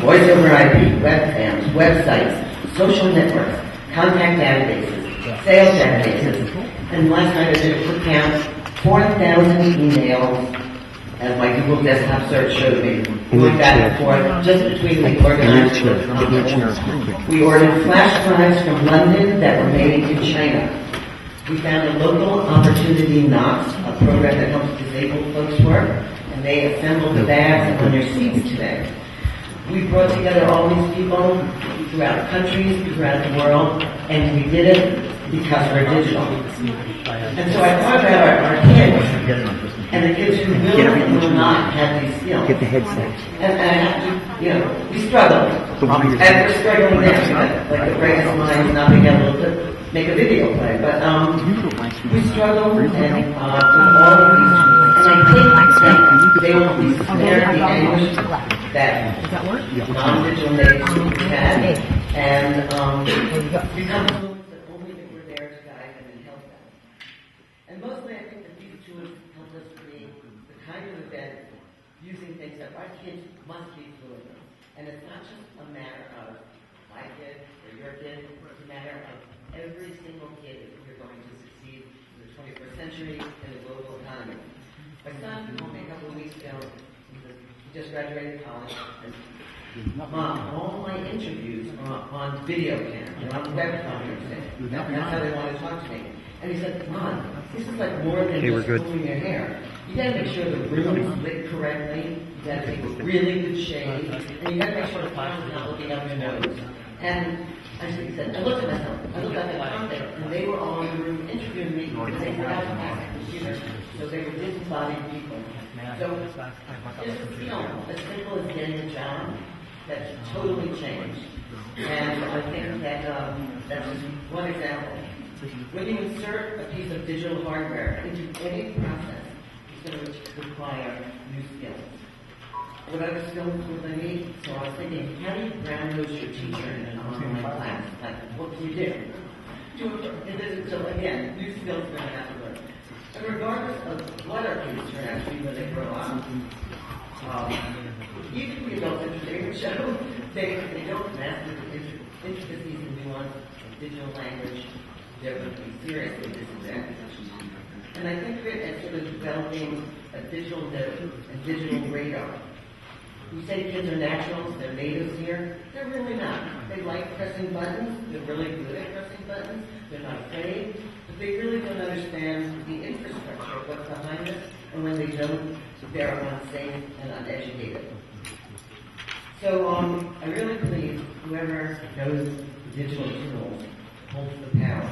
voice over IP, webcams, websites, social networks, contact databases, sales databases, and last night I did a quick count, 4,000 emails, as my Google desktop search showed me, going back and forth, just between the organizers. We ordered flash drives from London that were made in China. We found a local opportunity Knox, a program that helps disabled folks work, and they assembled the bags on your seats today. We brought together all these people throughout countries, throughout the world, and we did it because we're digital. And so I thought about our kids, and the kids who will and will not have these skills. Get the headset. And we struggle. And we're struggling there. Like the brightest minds not being able to make a video play. But we struggle and with all of these tools. And I think they will be spared the anguish that non-digital natives had and become tools that only that we're there to guide them and help them. And mostly I think that these tools help us create the kind of event using things that our kids must be fluent in. And it's not just a matter of my kid or your kid, it's a matter of every single kid if we're going to succeed in the 21st century in a global economy. My son told me a couple of weeks ago, he just graduated college, and Mom, all my interviews are on video cam, they're on web conferencing. That's how they want to talk to me. And he said, Mom, this is like more than just pulling your hair. You gotta make sure the room is lit correctly, you gotta take a really good shave, and you gotta make sure the file's not looking up your nose. And he said, I looked at myself, I looked at the content, and they were all in the room interviewing me because they were out past the computer, so they were disembodied people. So it's as simple as getting a job that's totally changed. And I think that that's just one example. When you insert a piece of digital hardware into any process, it's going to require new skills. What other skills would I need? So I was thinking, how do you ground nose your teacher in an online class? Like, what can you do? So again, new skills we're going to have to learn. And regardless of what our kids turn out to be when they grow up, even the adults interesting would show they don't master the intricacies and nuance of digital language, they're going to be seriously disadvantaged. And I think of it as sort of developing a digital node, a digital radar. We say kids are naturals, they're natives here. They're really not. They like pressing buttons, they're really good at pressing buttons, they're not afraid, but they really don't understand the infrastructure of what's behind us, and when they don't, they're unsafe and uneducated. So I really believe whoever knows digital tools holds the power.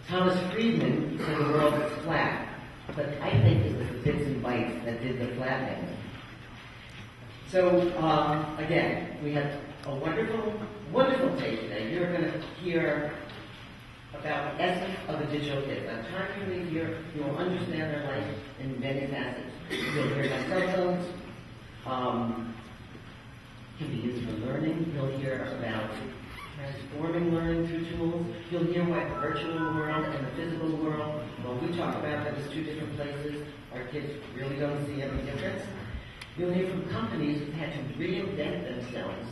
Thomas Friedman said the world is flat, but I think it was the bits and bytes that did the flattening. So again, we have a wonderful, wonderful day today. You're going to hear about the essence of a digital kid. By the time you leave here, you will understand their life in many facets. You'll hear about cell phones, can be used for learning. You'll hear about transforming learning through tools. You'll hear why the virtual world and the physical world, well, we talk about that as two different places. Our kids really don't see any difference. You'll hear from companies who've had to reinvent themselves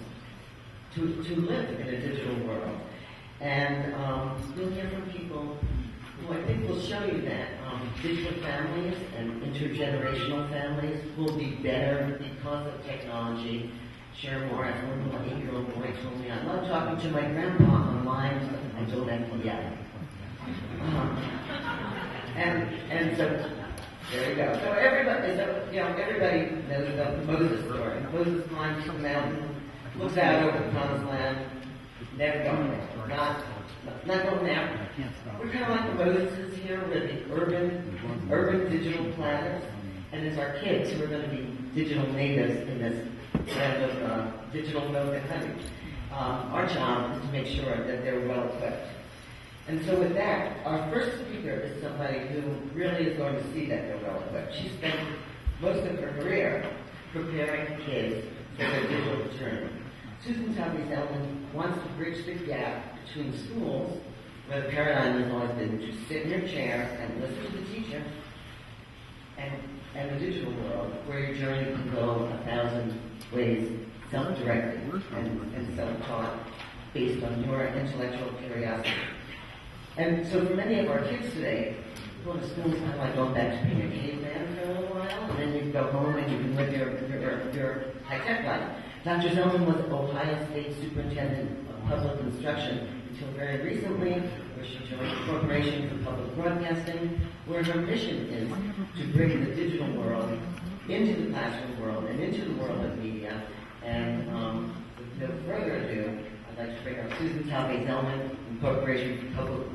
to live in a digital world. And you'll hear from people who I think will show you that digital families and intergenerational families will be better because of technology. Share more. As one little 8-year-old boy told me, I love talking to my grandpa online. I told him, yeah. And so there you go. So everybody knows about the Moses story. Moses climbs the mountain, looks out over the promised land, never going there. Not going there. We're kind of like the Moses here. We're the urban digital planners, and it's our kids who are going to be digital natives in this kind of digital nomad country. Our job is to make sure that they're well equipped. And so with that, our first speaker is somebody who really is going to see that they're well equipped. She spent most of her career preparing kids for their digital journey. Susan Tuppy-Selman wants to bridge the gap between schools, where the paradigm has always been to sit in your chair and listen to the teacher, and the digital world, where your journey can go 1,000 ways self-directed and self-taught based on your intellectual curiosity. And so for many of our kids today, go to school is kind of like going back to being a caveman for a little while, and then you go home and you can live your high-tech life. Dr. Zellman was Ohio State Superintendent of Public Instruction until very recently, where she joined the Corporation for Public Broadcasting, where her mission is to bring the digital world into the classroom world and into the world of media. And with no further ado, I'd like to bring up Susan Talbey-Zellman from Corporation for Public